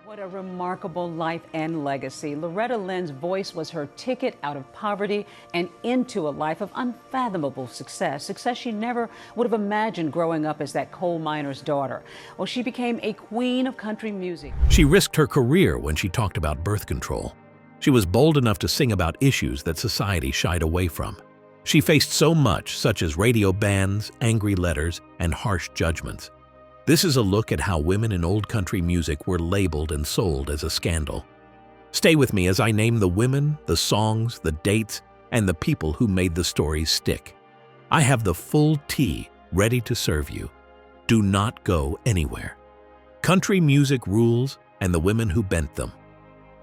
What a remarkable life and legacy. Loretta Lynn's voice was her ticket out of poverty and into a life of unfathomable success. Success she never would have imagined growing up as that coal miner's daughter. Well, she became a queen of country music. She risked her career when she talked about birth control. She was bold enough to sing about issues that society shied away from. She faced so much, such as radio bans, angry letters, and harsh judgments. This is a look at how women in old country music were labeled and sold as a scandal. Stay with me as I name the women, the songs, the dates, and the people who made the stories stick. I have the full tea ready to serve you. Do not go anywhere. Country music rules and the women who bent them.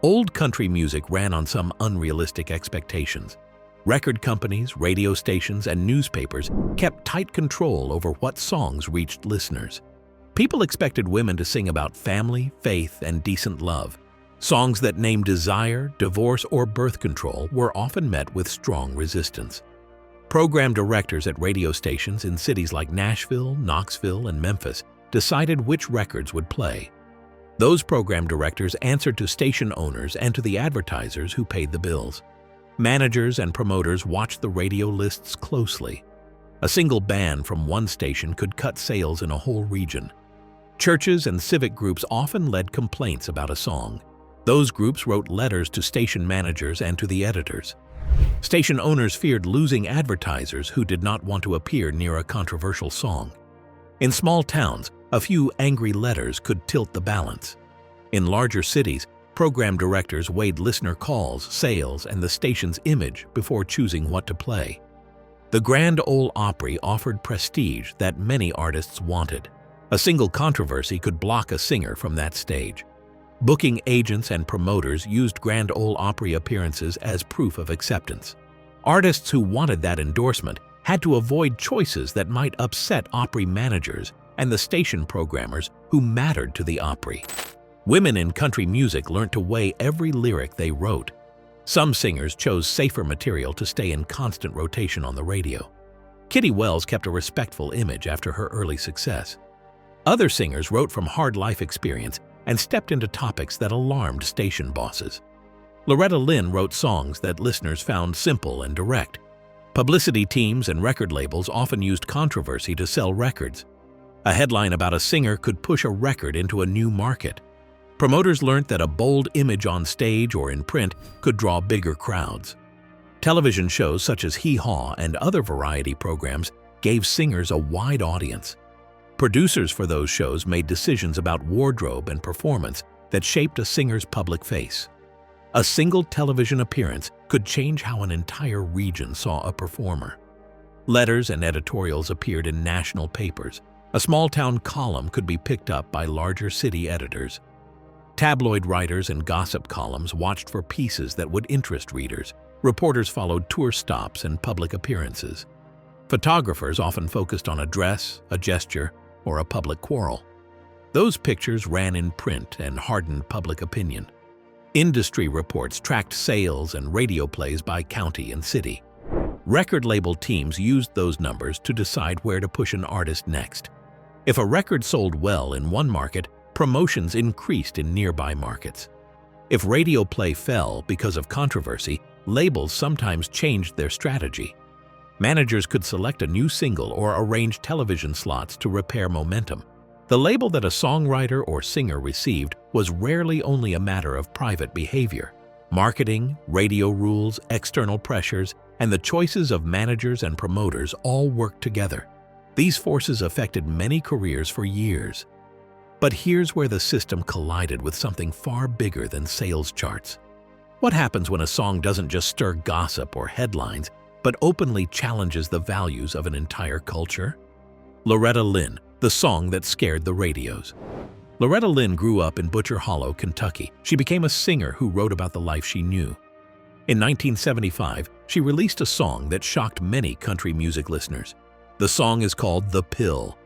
Old country music ran on some unrealistic expectations. Record companies, radio stations, and newspapers kept tight control over what songs reached listeners. People expected women to sing about family, faith, and decent love. Songs that named desire, divorce, or birth control were often met with strong resistance. Program directors at radio stations in cities like Nashville, Knoxville, and Memphis decided which records would play. Those program directors answered to station owners and to the advertisers who paid the bills. Managers and promoters watched the radio lists closely. A single ban from one station could cut sales in a whole region. Churches and civic groups often led complaints about a song. Those groups wrote letters to station managers and to the editors. Station owners feared losing advertisers who did not want to appear near a controversial song. In small towns, a few angry letters could tilt the balance. In larger cities, program directors weighed listener calls, sales, and the station's image before choosing what to play. The Grand Ole Opry offered prestige that many artists wanted. A single controversy could block a singer from that stage. Booking agents and promoters used Grand Ole Opry appearances as proof of acceptance. Artists who wanted that endorsement had to avoid choices that might upset Opry managers and the station programmers who mattered to the Opry. Women in country music learned to weigh every lyric they wrote. Some singers chose safer material to stay in constant rotation on the radio. Kitty Wells kept a respectful image after her early success. Other singers wrote from hard life experience and stepped into topics that alarmed station bosses. Loretta Lynn wrote songs that listeners found simple and direct. Publicity teams and record labels often used controversy to sell records. A headline about a singer could push a record into a new market. Promoters learned that a bold image on stage or in print could draw bigger crowds. Television shows such as Hee Haw and other variety programs gave singers a wide audience. Producers for those shows made decisions about wardrobe and performance that shaped a singer's public face. A single television appearance could change how an entire region saw a performer. Letters and editorials appeared in national papers. A small-town column could be picked up by larger city editors. Tabloid writers and gossip columns watched for pieces that would interest readers. Reporters followed tour stops and public appearances. Photographers often focused on a dress, a gesture, or a public quarrel. Those pictures ran in print and hardened public opinion. Industry reports tracked sales and radio plays by county and city. Record label teams used those numbers to decide where to push an artist next. If a record sold well in one market, promotions increased in nearby markets. If radio play fell because of controversy, labels sometimes changed their strategy. Managers could select a new single or arrange television slots to repair momentum. The label that a songwriter or singer received was rarely only a matter of private behavior. Marketing, radio rules, external pressures, and the choices of managers and promoters all worked together. These forces affected many careers for years. But here's where the system collided with something far bigger than sales charts. What happens when a song doesn't just stir gossip or headlines, but openly challenges the values of an entire culture? Loretta Lynn, the song that scared the radios. Loretta Lynn grew up in Butcher Hollow, Kentucky. She became a singer who wrote about the life she knew. In 1975, she released a song that shocked many country music listeners. The song is called "The Pill."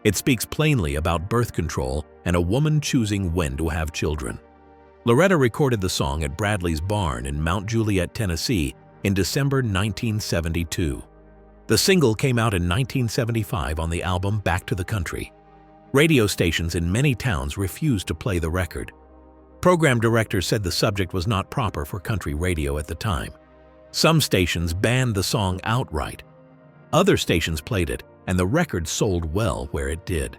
It speaks plainly about birth control and a woman choosing when to have children. Loretta recorded the song at Bradley's Barn in Mount Juliet, Tennessee, in December 1972. The single came out in 1975 on the album Back to the Country. Radio stations in many towns refused to play the record. Program directors said the subject was not proper for country radio at the time. Some stations banned the song outright. Other stations played it, and the record sold well where it did.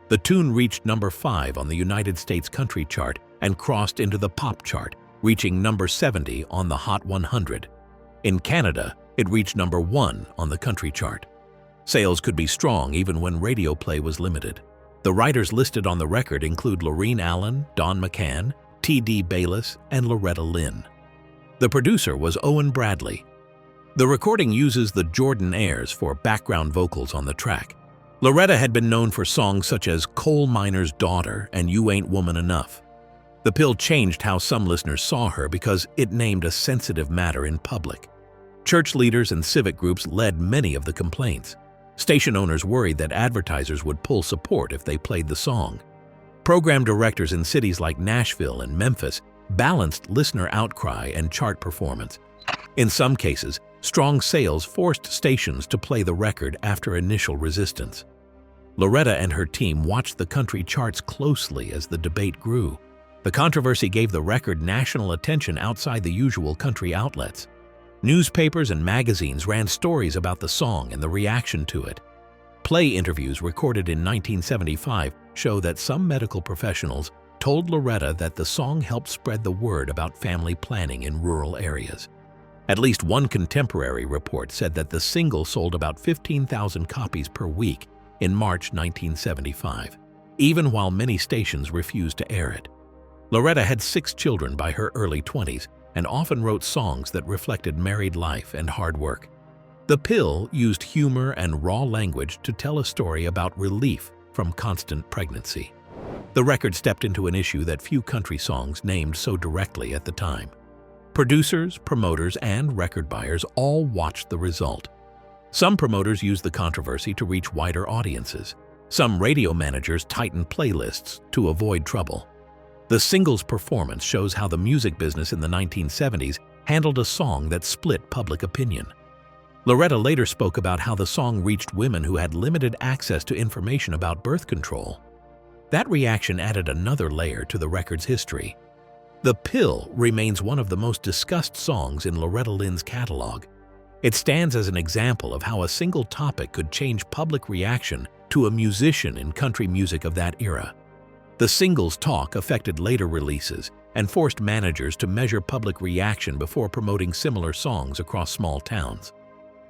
The tune reached number 5 on the United States country chart and crossed into the pop chart, reaching number 70 on the Hot 100. In Canada, it reached number 1 on the country chart. Sales could be strong even when radio play was limited. The writers listed on the record include Lorene Allen, Don McCann, T.D. Bayless, and Loretta Lynn. The producer was Owen Bradley. The recording uses the Jordan airs for background vocals on the track. Loretta had been known for songs such as Coal Miner's Daughter and You Ain't Woman Enough. The pill changed how some listeners saw her because it named a sensitive matter in public. Church leaders and civic groups led many of the complaints. Station owners worried that advertisers would pull support if they played the song. Program directors in cities like Nashville and Memphis balanced listener outcry and chart performance. In some cases, strong sales forced stations to play the record after initial resistance. Loretta and her team watched the country charts closely as the debate grew. The controversy gave the record national attention outside the usual country outlets. Newspapers and magazines ran stories about the song and the reaction to it. Play interviews recorded in 1975 show that some medical professionals told Loretta that the song helped spread the word about family planning in rural areas. At least one contemporary report said that the single sold about 15,000 copies per week in March 1975, even while many stations refused to air it. Loretta had 6 children by her early 20s and often wrote songs that reflected married life and hard work. The pill used humor and raw language to tell a story about relief from constant pregnancy. The record stepped into an issue that few country songs named so directly at the time. Producers, promoters, and record buyers all watched the result. Some promoters used the controversy to reach wider audiences. Some radio managers tightened playlists to avoid trouble. The single's performance shows how the music business in the 1970s handled a song that split public opinion. Loretta later spoke about how the song reached women who had limited access to information about birth control. That reaction added another layer to the record's history. The Pill remains one of the most discussed songs in Loretta Lynn's catalog. It stands as an example of how a single topic could change public reaction to a musician in country music of that era. The single's talk affected later releases and forced managers to measure public reaction before promoting similar songs across small towns.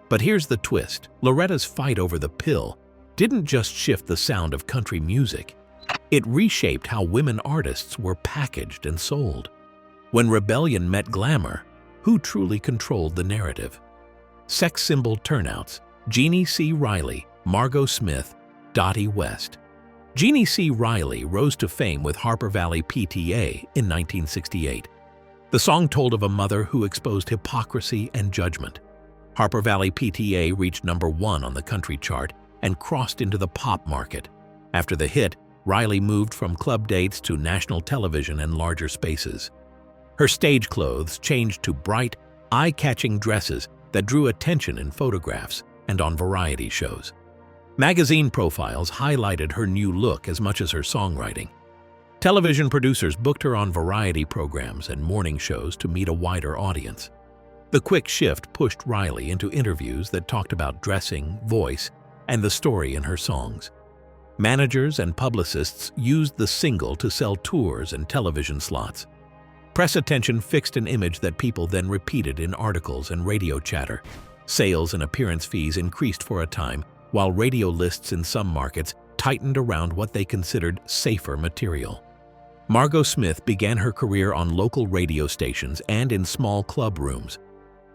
But here's the twist. Loretta's fight over the pill didn't just shift the sound of country music. It reshaped how women artists were packaged and sold. When rebellion met glamour, who truly controlled the narrative? Sex symbol turnouts: Jeannie C. Riley, Margot Smith, Dottie West. Jeannie C. Riley rose to fame with Harper Valley PTA in 1968. The song told of a mother who exposed hypocrisy and judgment. Harper Valley PTA reached #1 on the country chart and crossed into the pop market. After the hit, Riley moved from club dates to national television and larger spaces. Her stage clothes changed to bright, eye-catching dresses that drew attention in photographs and on variety shows. Magazine profiles highlighted her new look as much as her songwriting. Television producers booked her on variety programs and morning shows to meet a wider audience. The quick shift pushed Riley into interviews that talked about dressing, voice, and the story in her songs. Managers and publicists used the single to sell tours and television slots. Press attention fixed an image that people then repeated in articles and radio chatter. Sales and appearance fees increased for a time, while radio lists in some markets tightened around what they considered safer material. Margot Smith began her career on local radio stations and in small club rooms.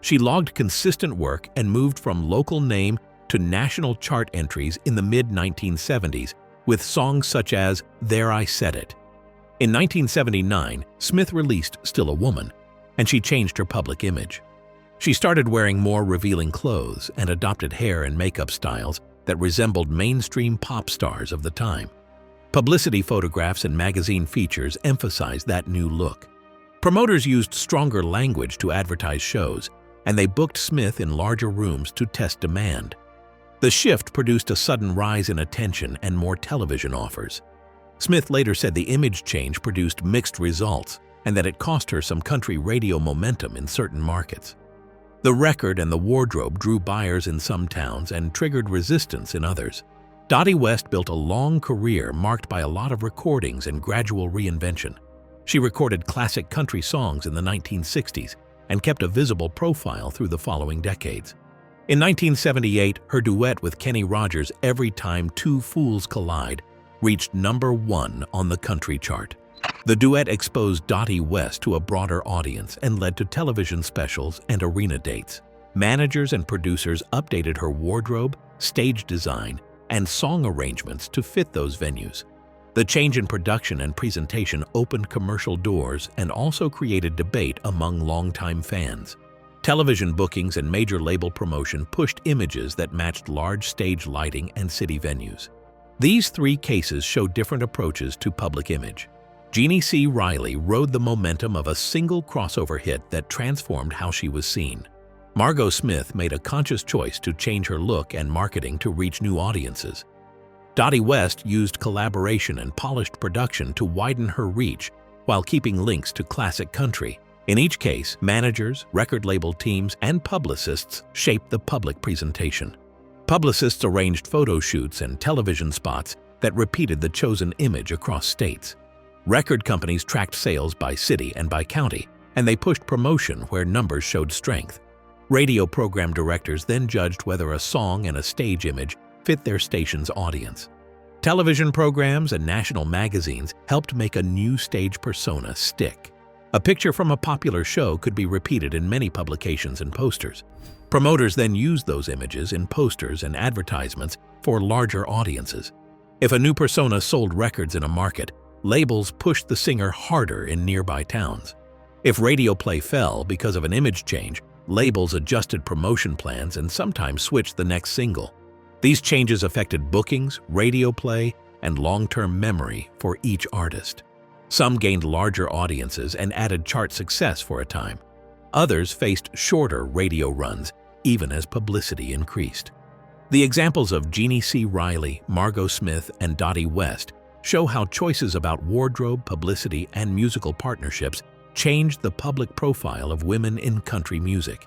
She logged consistent work and moved from local name to national chart entries in the mid-1970s with songs such as There I Said It. In 1979, Smith released Still a Woman, and she changed her public image. She started wearing more revealing clothes and adopted hair and makeup styles that resembled mainstream pop stars of the time. Publicity photographs and magazine features emphasized that new look. Promoters used stronger language to advertise shows, and they booked Smith in larger rooms to test demand. The shift produced a sudden rise in attention and more television offers. Smith later said the image change produced mixed results and that it cost her some country radio momentum in certain markets. The record and the wardrobe drew buyers in some towns and triggered resistance in others. Dottie West built a long career marked by a lot of recordings and gradual reinvention. She recorded classic country songs in the 1960s and kept a visible profile through the following decades. In 1978, her duet with Kenny Rogers' "Every Time Two Fools Collide" reached #1 on the country chart. The duet exposed Dottie West to a broader audience and led to television specials and arena dates. Managers and producers updated her wardrobe, stage design, and song arrangements to fit those venues. The change in production and presentation opened commercial doors and also created debate among longtime fans. Television bookings and major label promotion pushed images that matched large stage lighting and city venues. These three cases show different approaches to public image. Jeannie C. Riley rode the momentum of a single crossover hit that transformed how she was seen. Margot Smith made a conscious choice to change her look and marketing to reach new audiences. Dottie West used collaboration and polished production to widen her reach while keeping links to classic country. In each case, managers, record label teams, and publicists shaped the public presentation. Publicists arranged photo shoots and television spots that repeated the chosen image across states. Record companies tracked sales by city and by county, and they pushed promotion where numbers showed strength. Radio program directors then judged whether a song and a stage image fit their station's audience. Television programs and national magazines helped make a new stage persona stick. A picture from a popular show could be repeated in many publications and posters. Promoters then used those images in posters and advertisements for larger audiences. If a new persona sold records in a market, labels pushed the singer harder in nearby towns. If radio play fell because of an image change, labels adjusted promotion plans and sometimes switched the next single. These changes affected bookings, radio play, and long-term memory for each artist. Some gained larger audiences and added chart success for a time. Others faced shorter radio runs, even as publicity increased. The examples of Jeannie C. Riley, Margot Smith, and Dottie West show how choices about wardrobe, publicity, and musical partnerships changed the public profile of women in country music.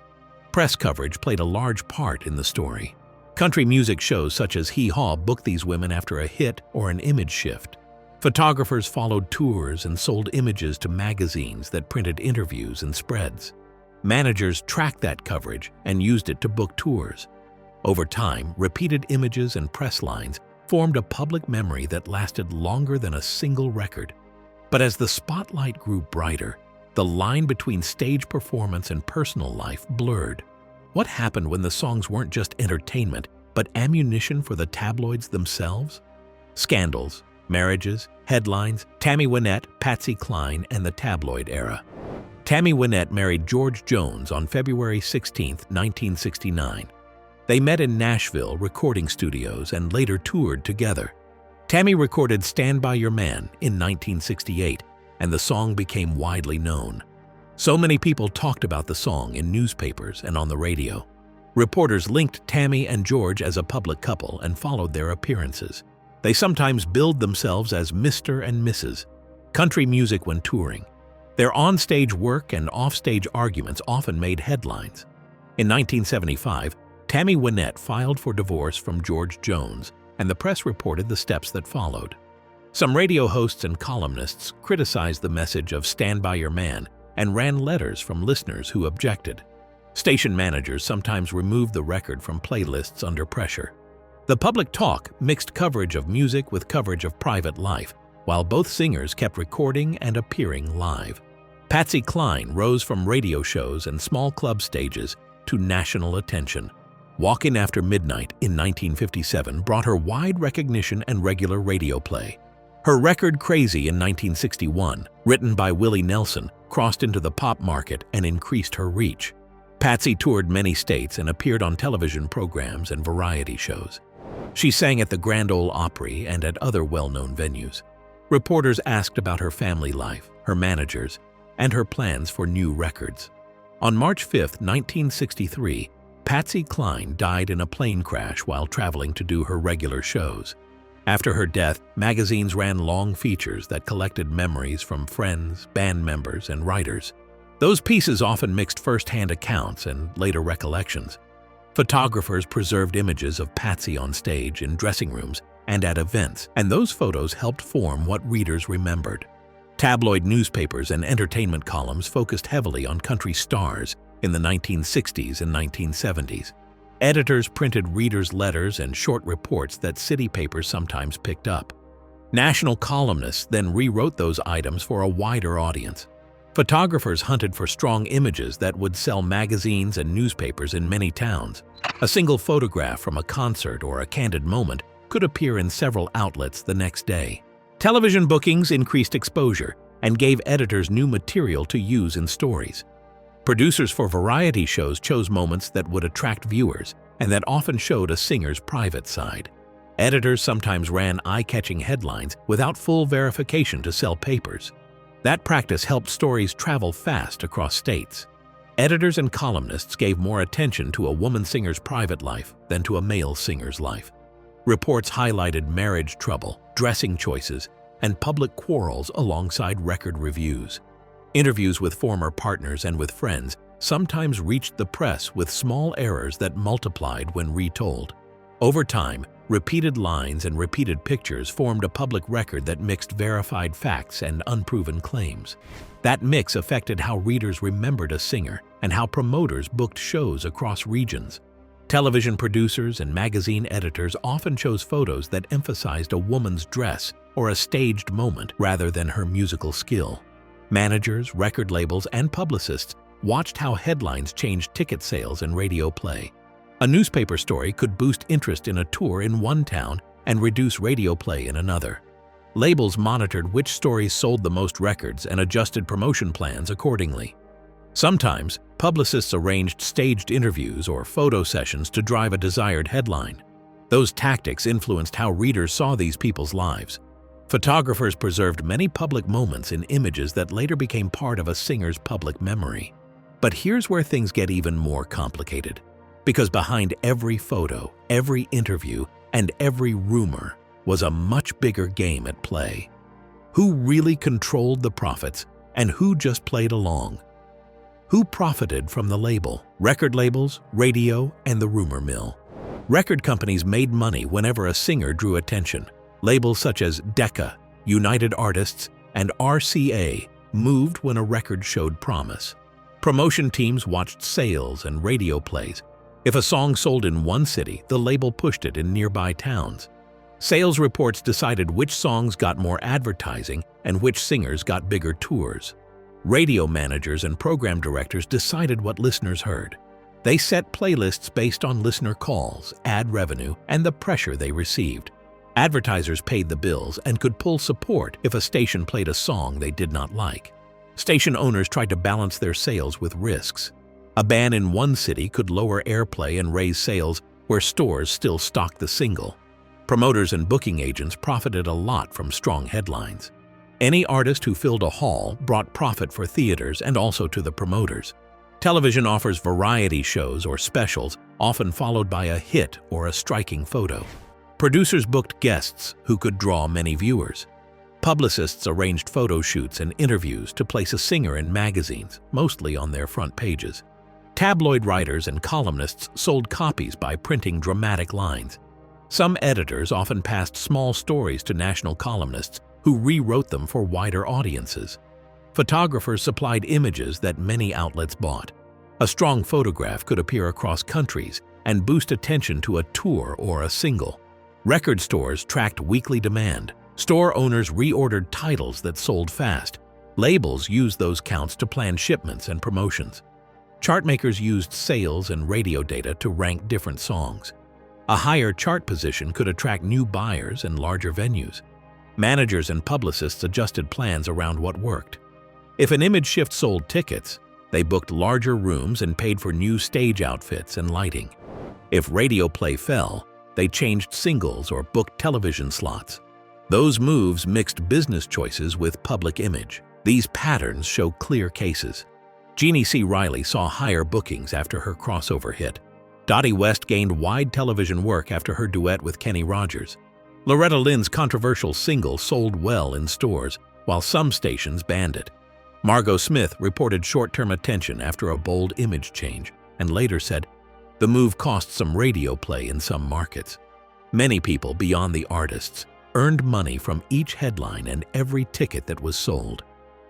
Press coverage played a large part in the story. Country music shows such as Hee Haw booked these women after a hit or an image shift. Photographers followed tours and sold images to magazines that printed interviews and spreads. Managers tracked that coverage and used it to book tours. Over time, repeated images and press lines formed a public memory that lasted longer than a single record. But as the spotlight grew brighter, the line between stage performance and personal life blurred. What happened when the songs weren't just entertainment, but ammunition for the tabloids themselves? Scandals, marriages, headlines, Tammy Wynette, Patsy Cline, and the tabloid era. Tammy Wynette married George Jones on February 16, 1969. They met in Nashville recording studios and later toured together. Tammy recorded "Stand By Your Man" in 1968, and the song became widely known. So many people talked about the song in newspapers and on the radio. Reporters linked Tammy and George as a public couple and followed their appearances. They sometimes billed themselves as Mr. and Mrs. Country music when touring. Their on-stage work and off-stage arguments often made headlines. In 1975, Tammy Wynette filed for divorce from George Jones, and the press reported the steps that followed. Some radio hosts and columnists criticized the message of "Stand By Your Man" and ran letters from listeners who objected. Station managers sometimes removed the record from playlists under pressure. The public talk mixed coverage of music with coverage of private life, while both singers kept recording and appearing live. Patsy Cline rose from radio shows and small club stages to national attention. "Walkin' After Midnight" in 1957 brought her wide recognition and regular radio play. Her record "Crazy" in 1961, written by Willie Nelson, crossed into the pop market and increased her reach. Patsy toured many states and appeared on television programs and variety shows. She sang at the Grand Ole Opry and at other well-known venues. Reporters asked about her family life, her managers, and her plans for new records. On March 5, 1963, Patsy Cline died in a plane crash while traveling to do her regular shows. After her death, magazines ran long features that collected memories from friends, band members, and writers. Those pieces often mixed first-hand accounts and later recollections. Photographers preserved images of Patsy on stage, in dressing rooms, and at events, and those photos helped form what readers remembered. Tabloid newspapers and entertainment columns focused heavily on country stars in the 1960s and 1970s. Editors printed readers' letters and short reports that city papers sometimes picked up. National columnists then rewrote those items for a wider audience. Photographers hunted for strong images that would sell magazines and newspapers in many towns. A single photograph from a concert or a candid moment could appear in several outlets the next day. Television bookings increased exposure and gave editors new material to use in stories. Producers for variety shows chose moments that would attract viewers and that often showed a singer's private side. Editors sometimes ran eye-catching headlines without full verification to sell papers. That practice helped stories travel fast across states. Editors and columnists gave more attention to a woman singer's private life than to a male singer's life. Reports highlighted marriage trouble, dressing choices, and public quarrels alongside record reviews. Interviews with former partners and with friends sometimes reached the press with small errors that multiplied when retold. Over time, repeated lines and repeated pictures formed a public record that mixed verified facts and unproven claims. That mix affected how readers remembered a singer and how promoters booked shows across regions. Television producers and magazine editors often chose photos that emphasized a woman's dress or a staged moment rather than her musical skill. Managers, record labels, and publicists watched how headlines changed ticket sales and radio play. A newspaper story could boost interest in a tour in one town and reduce radio play in another. Labels monitored which stories sold the most records and adjusted promotion plans accordingly. Sometimes, publicists arranged staged interviews or photo sessions to drive a desired headline. Those tactics influenced how readers saw these people's lives. Photographers preserved many public moments in images that later became part of a singer's public memory. But here's where things get even more complicated. Because behind every photo, every interview, and every rumor was a much bigger game at play. Who really controlled the profits and who just played along? Who profited from the label, record labels, radio, and the rumor mill? Record companies made money whenever a singer drew attention. Labels such as Decca, United Artists, and RCA moved when a record showed promise. Promotion teams watched sales and radio plays. If a song sold in one city, the label pushed it in nearby towns. Sales reports decided which songs got more advertising and which singers got bigger tours. Radio managers and program directors decided what listeners heard. They set playlists based on listener calls, ad revenue, and the pressure they received. Advertisers paid the bills and could pull support if a station played a song they did not like. Station owners tried to balance their sales with risks. A ban in one city could lower airplay and raise sales where stores still stocked the single. Promoters and booking agents profited a lot from strong headlines. Any artist who filled a hall brought profit for theaters and also to the promoters. Television offers variety shows or specials, often followed by a hit or a striking photo. Producers booked guests who could draw many viewers. Publicists arranged photo shoots and interviews to place a singer in magazines, mostly on their front pages. Tabloid writers and columnists sold copies by printing dramatic lines. Some editors often passed small stories to national columnists who rewrote them for wider audiences. Photographers supplied images that many outlets bought. A strong photograph could appear across countries and boost attention to a tour or a single. Record stores tracked weekly demand. Store owners reordered titles that sold fast. Labels used those counts to plan shipments and promotions. Chartmakers used sales and radio data to rank different songs. A higher chart position could attract new buyers and larger venues. Managers and publicists adjusted plans around what worked. If an image shift sold tickets, they booked larger rooms and paid for new stage outfits and lighting. If radio play fell, they changed singles or booked television slots. Those moves mixed business choices with public image. These patterns show clear cases. Jeannie C. Riley saw higher bookings after her crossover hit. Dottie West gained wide television work after her duet with Kenny Rogers. Loretta Lynn's controversial single sold well in stores, while some stations banned it. Margot Smith reported short-term attention after a bold image change and later said, "The move cost some radio play in some markets." Many people beyond the artists earned money from each headline and every ticket that was sold.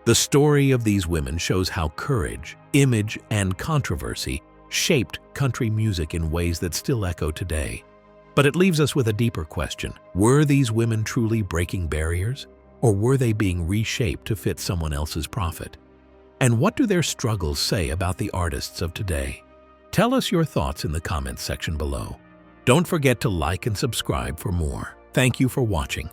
The story of these women shows how courage, image, and controversy shaped country music in ways that still echo today. But it leaves us with a deeper question. Were these women truly breaking barriers? Or were they being reshaped to fit someone else's profit? And what do their struggles say about the artists of today? Tell us your thoughts in the comments section below. Don't forget to like and subscribe for more. Thank you for watching.